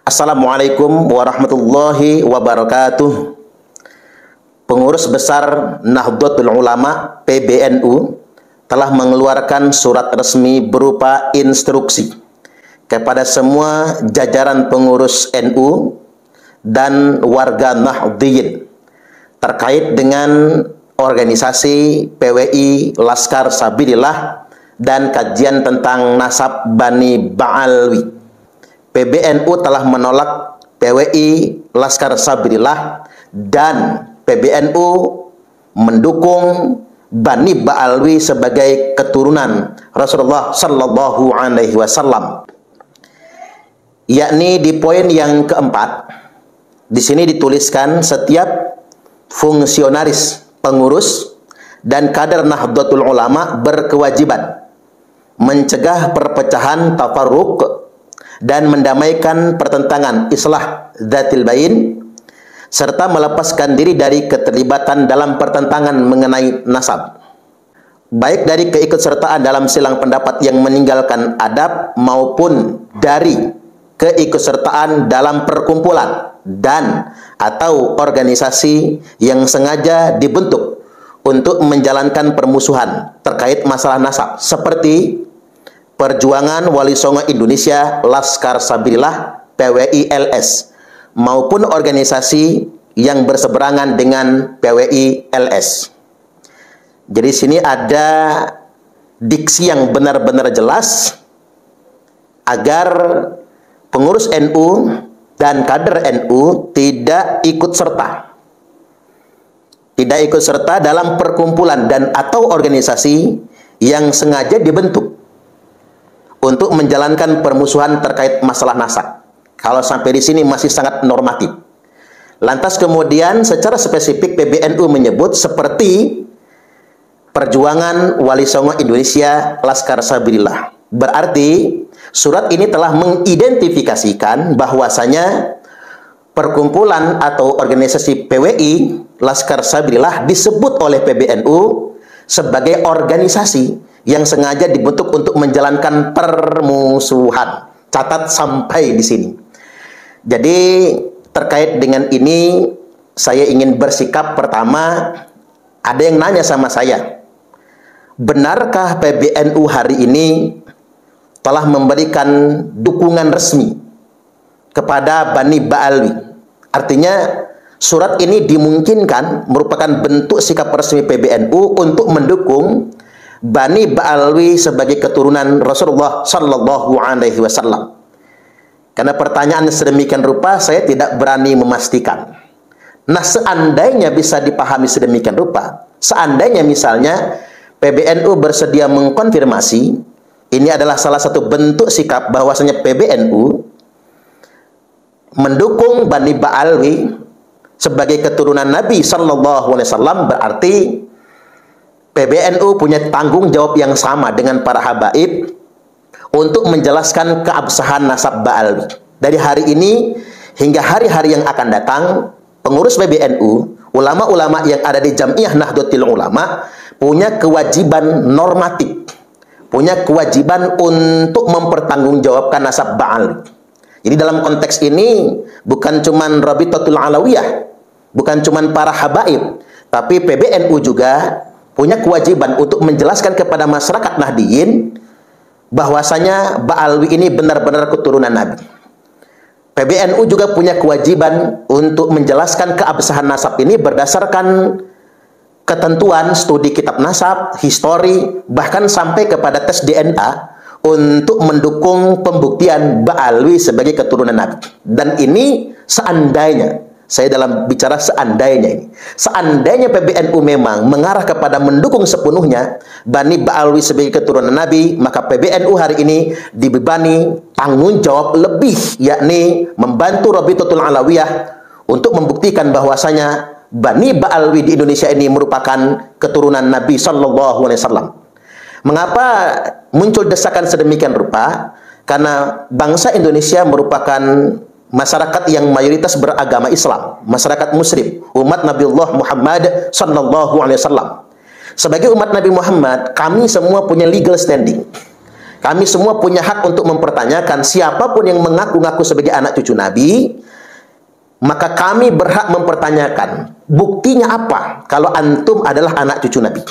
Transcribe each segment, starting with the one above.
Assalamualaikum warahmatullahi wabarakatuh. Pengurus Besar Nahdlatul Ulama (PBNU) telah mengeluarkan surat resmi berupa instruksi kepada semua jajaran pengurus NU dan warga Nahdliyin terkait dengan organisasi PWI Laskar Sabilillah dan kajian tentang nasab Bani Ba'alwi. PBNU telah menolak PWI Laskar Sabilillah dan PBNU mendukung Bani Ba'alwi sebagai keturunan Rasulullah Sallallahu Alaihi Wasallam. Yakni di poin yang keempat, di sini dituliskan setiap fungsionaris, pengurus, dan kader Nahdlatul Ulama berkewajiban mencegah perpecahan tafarruq dan mendamaikan pertentangan islah dzatil bain, serta melepaskan diri dari keterlibatan dalam pertentangan mengenai nasab, baik dari keikutsertaan dalam silang pendapat yang meninggalkan adab maupun dari keikutsertaan dalam perkumpulan dan atau organisasi yang sengaja dibentuk untuk menjalankan permusuhan terkait masalah nasab, seperti Perjuangan Wali Songo Indonesia Laskar Sabilillah PWI LS maupun organisasi yang berseberangan dengan PWI LS. Jadi sini ada diksi yang benar-benar jelas agar pengurus NU dan kader NU tidak ikut serta dalam perkumpulan dan atau organisasi yang sengaja dibentuk untuk menjalankan permusuhan terkait masalah nasab. Kalau sampai di sini masih sangat normatif. Lantas kemudian secara spesifik PBNU menyebut seperti Perjuangan Wali Songo Indonesia Laskar Sabilillah. Berarti surat ini telah mengidentifikasikan bahwasanya perkumpulan atau organisasi PWI Laskar Sabilillah disebut oleh PBNU sebagai organisasi yang sengaja dibentuk untuk menjalankan permusuhan. Catat sampai di sini. Jadi terkait dengan ini saya ingin bersikap. Pertama, ada yang nanya sama saya, benarkah PBNU hari ini telah memberikan dukungan resmi kepada Bani Ba'alwi? Artinya surat ini dimungkinkan merupakan bentuk sikap resmi PBNU untuk mendukung Bani Ba'alwi sebagai keturunan Rasulullah Sallallahu Alaihi Wasallam. Karena pertanyaan sedemikian rupa saya tidak berani memastikan. Nah, seandainya bisa dipahami sedemikian rupa, seandainya misalnya PBNU bersedia mengkonfirmasi ini adalah salah satu bentuk sikap bahwasanya PBNU mendukung Bani Ba'alwi sebagai keturunan Nabi Sallallahu Alaihi Wasallam, berarti PBNU punya tanggung jawab yang sama dengan para habaib untuk menjelaskan keabsahan nasab Ba'alwi. Dari hari ini hingga hari-hari yang akan datang, pengurus PBNU, ulama-ulama yang ada di Jamiah Nahdlatul Ulama punya kewajiban normatif, punya kewajiban untuk mempertanggungjawabkan nasab Ba'alwi. Jadi dalam konteks ini bukan cuman Rabitatul Alawiyah, bukan cuman para habaib, tapi PBNU juga punya kewajiban untuk menjelaskan kepada masyarakat Nahdliyin bahwasanya Ba'alwi ini benar-benar keturunan Nabi. PBNU juga punya kewajiban untuk menjelaskan keabsahan nasab ini berdasarkan ketentuan studi kitab nasab, histori, bahkan sampai kepada tes DNA untuk mendukung pembuktian Ba'alwi sebagai keturunan Nabi. Dan ini seandainya, saya dalam bicara seandainya ini, seandainya PBNU memang mengarah kepada mendukung sepenuhnya Bani Ba'alwi sebagai keturunan Nabi, maka PBNU hari ini dibebani tanggung jawab lebih, yakni membantu Rabitatul Alawiyah untuk membuktikan bahwasanya Bani Ba'alwi di Indonesia ini merupakan keturunan Nabi Sallallahu Alaihi Wasallam. Mengapa muncul desakan sedemikian rupa? Karena bangsa Indonesia merupakan masyarakat yang mayoritas beragama Islam, masyarakat muslim, umat Nabiullah Muhammad Sallallahu Alaihi Wasallam. Sebagai umat Nabi Muhammad, kami semua punya legal standing. Kami semua punya hak untuk mempertanyakan siapapun yang mengaku-ngaku sebagai anak cucu Nabi, maka kami berhak mempertanyakan buktinya apa kalau antum adalah anak cucu Nabi.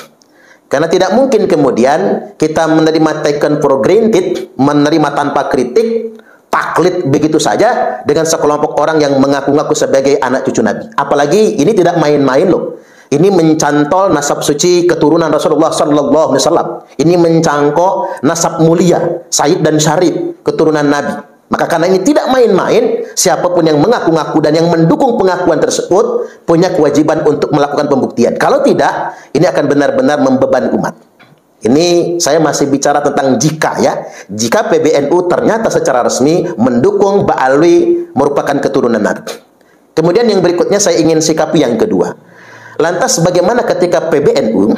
Karena tidak mungkin kemudian kita menerima taken for granted, menerima tanpa kritik, taklid begitu saja dengan sekelompok orang yang mengaku-ngaku sebagai anak cucu Nabi. Apalagi ini tidak main-main loh. Ini mencantol nasab suci keturunan Rasulullah sallallahu alaihi wasallam. Ini mencangkok nasab mulia, Said dan Syarif, keturunan Nabi. Maka karena ini tidak main-main, siapapun yang mengaku-ngaku dan yang mendukung pengakuan tersebut punya kewajiban untuk melakukan pembuktian. Kalau tidak, ini akan benar-benar membebani umat. Ini saya masih bicara tentang jika ya. Jika PBNU ternyata secara resmi mendukung Ba'alwi merupakan keturunan Nabi. Kemudian yang berikutnya saya ingin sikapi yang kedua. Lantas bagaimana ketika PBNU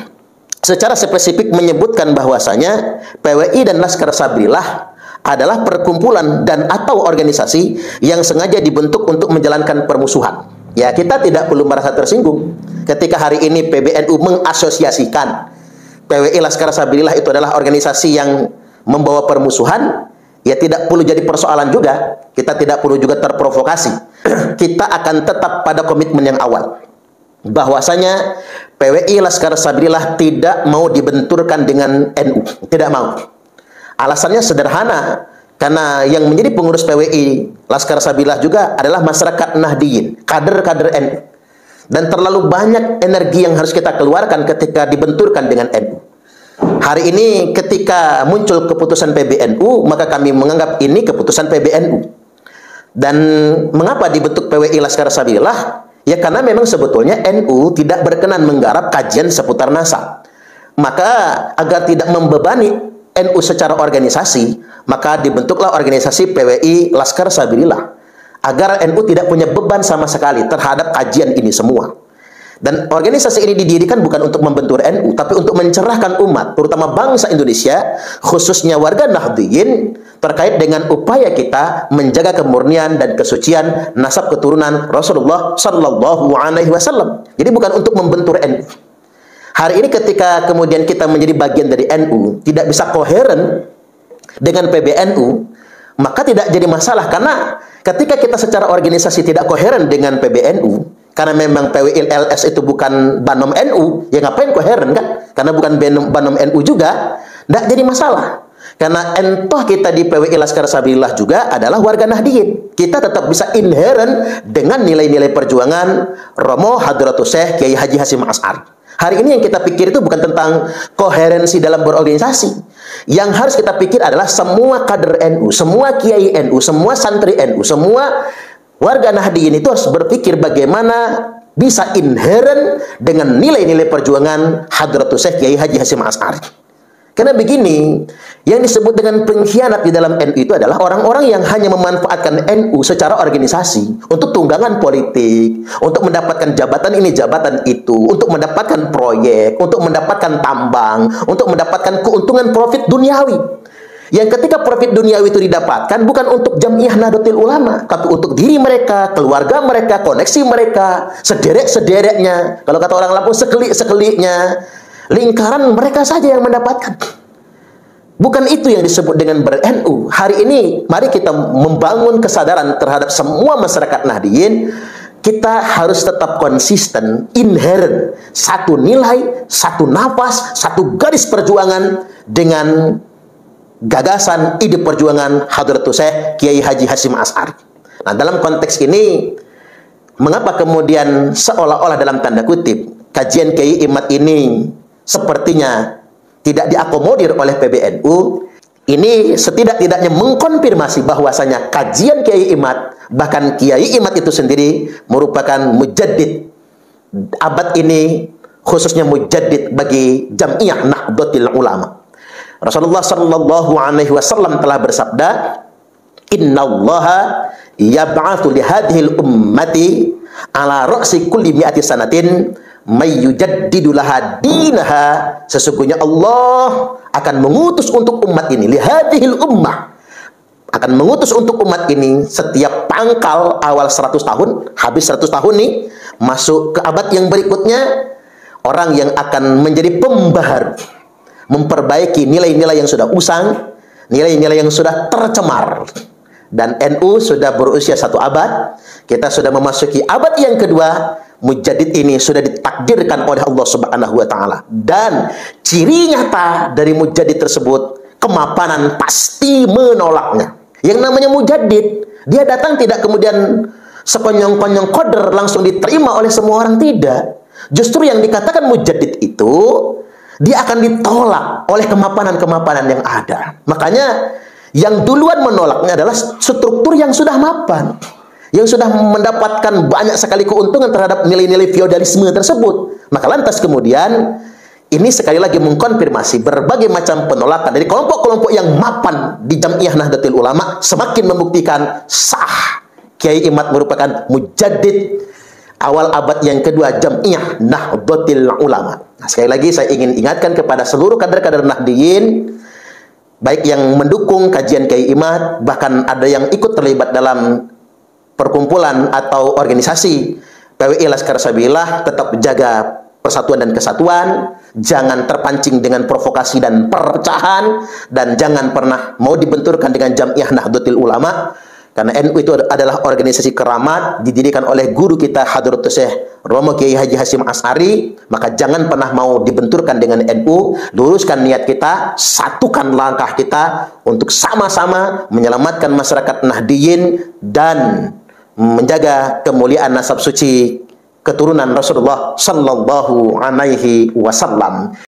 secara spesifik menyebutkan bahwasanya PWI dan Laskar Sabillah adalah perkumpulan dan atau organisasi yang sengaja dibentuk untuk menjalankan permusuhan. Ya, kita tidak perlu merasa tersinggung ketika hari ini PBNU mengasosiasikan PWI Laskar Sabillah itu adalah organisasi yang membawa permusuhan. Ya, tidak perlu jadi persoalan juga. Kita tidak perlu juga terprovokasi. Kita akan tetap pada komitmen yang awal, bahwasanya PWI Laskar Sabillah tidak mau dibenturkan dengan NU, tidak mau. Alasannya sederhana, karena yang menjadi pengurus PWI Laskar Sabillah juga adalah masyarakat Nahdiyin, kader-kader NU. Dan terlalu banyak energi yang harus kita keluarkan ketika dibenturkan dengan NU. Hari ini ketika muncul keputusan PBNU, maka kami menganggap ini keputusan PBNU. Dan mengapa dibentuk PWI Laskar Sabillah? Ya karena memang sebetulnya NU tidak berkenan menggarap kajian seputar nasab. Maka agar tidak membebani NU secara organisasi, maka dibentuklah organisasi PWI Laskar Sabillah. Agar NU tidak punya beban sama sekali terhadap kajian ini semua. Dan organisasi ini didirikan bukan untuk membentur NU, tapi untuk mencerahkan umat, terutama bangsa Indonesia, khususnya warga Nahdliyin, terkait dengan upaya kita menjaga kemurnian dan kesucian nasab keturunan Rasulullah sallallahu alaihi wasallam. Jadi bukan untuk membentur NU. Hari ini ketika kemudian kita menjadi bagian dari NU, tidak bisa koheren dengan PBNU, maka tidak jadi masalah. Karena ketika kita secara organisasi tidak koheren dengan PBNU, karena memang PWI LS itu bukan Banom NU, ya ngapain koheren kan? Karena bukan Banom NU juga, tidak jadi masalah. Karena entoh kita di PWI Laskar Sabillah juga adalah warga Nahdiyin. Kita tetap bisa inheren dengan nilai-nilai perjuangan Romo Hadratus Syekh Kiai Haji Hasyim Asy'ari. Hari ini yang kita pikir itu bukan tentang koherensi dalam berorganisasi. Yang harus kita pikir adalah semua kader NU, semua kiai NU, semua santri NU, semua warga Nahdiyin itu harus berpikir bagaimana bisa inheren dengan nilai-nilai perjuangan Hadratus Syekh Kiai Haji Hasyim Asy'ari. Karena begini, yang disebut dengan pengkhianat di dalam NU itu adalah orang-orang yang hanya memanfaatkan NU secara organisasi untuk tunggangan politik, untuk mendapatkan jabatan ini, jabatan itu, untuk mendapatkan proyek, untuk mendapatkan tambang, untuk mendapatkan keuntungan profit duniawi. Yang ketika profit duniawi itu didapatkan bukan untuk Jamiah Nahdlatul Ulama, tapi untuk diri mereka, keluarga mereka, koneksi mereka, sederek-sedereknya, kalau kata orang Lampung sekelik-sekeliknya, lingkaran mereka saja yang mendapatkan. Bukan itu yang disebut dengan ber-NU. Hari ini mari kita membangun kesadaran terhadap semua masyarakat Nahdiyin. Kita harus tetap konsisten, inheren, satu nilai, satu nafas, satu garis perjuangan dengan gagasan ide perjuangan Hadratus Syekh Kiai Haji Hasyim Asy'ari. Nah, dalam konteks ini, mengapa kemudian seolah-olah dalam tanda kutip kajian Kiai Imad ini sepertinya tidak diakomodir oleh PBNU? Ini setidak-tidaknya mengkonfirmasi bahwasanya kajian Kiai Imad, bahkan Kiai Imad itu sendiri merupakan mujaddid abad ini, khususnya mujaddid bagi Jamiah Nahdlatul Ulama. Rasulullah sallallahu alaihi wasallam telah bersabda, "Innallaha yab'atsu li hadhil ummati ala ra'si kulli mi'ati sanatin may yujaddidu laha dinaha." Sesungguhnya Allah akan mengutus untuk umat ini, li hadhil ummah, akan mengutus untuk umat ini setiap pangkal awal 100 tahun, habis 100 tahun nih, masuk ke abad yang berikutnya, orang yang akan menjadi pembaharu, memperbaiki nilai-nilai yang sudah usang, nilai-nilai yang sudah tercemar. Dan NU sudah berusia 1 abad, kita sudah memasuki abad yang kedua. Mujaddid ini sudah ditakdirkan oleh Allah Subhanahu wa taala. Dan ciri nyata dari mujaddid tersebut, kemapanan pasti menolaknya. Yang namanya mujaddid, dia datang tidak kemudian sekonyong-konyong koder langsung diterima oleh semua orang, tidak. Justru yang dikatakan mujaddid itu, dia akan ditolak oleh kemapanan-kemapanan yang ada. Makanya yang duluan menolaknya adalah struktur yang sudah mapan, yang sudah mendapatkan banyak sekali keuntungan terhadap nilai-nilai feodalisme tersebut. Maka lantas kemudian ini sekali lagi mengkonfirmasi berbagai macam penolakan dari kelompok-kelompok yang mapan di Jam'iyah Nahdlatul Ulama, semakin membuktikan sah Kiai Imad merupakan mujaddid awal abad yang kedua Jam'iyah Nahdlatul Ulama. Nah, sekali lagi saya ingin ingatkan kepada seluruh kader-kader Nahdiyin, baik yang mendukung kajian Kiai Imad, bahkan ada yang ikut terlibat dalam perkumpulan atau organisasi PWI Laskar Sabillah, tetap jaga persatuan dan kesatuan, jangan terpancing dengan provokasi dan perpecahan, dan jangan pernah mau dibenturkan dengan Jam'iyah Nahdlatul Ulama, karena NU itu adalah organisasi keramat, didirikan oleh guru kita Hadratus Syekh Romo Kiai Haji Hasyim Asy'ari. Maka jangan pernah mau dibenturkan dengan NU, luruskan niat kita, satukan langkah kita untuk sama-sama menyelamatkan masyarakat Nahdiyin dan menjaga kemuliaan nasab suci keturunan Rasulullah sallallahu alaihi wasallam.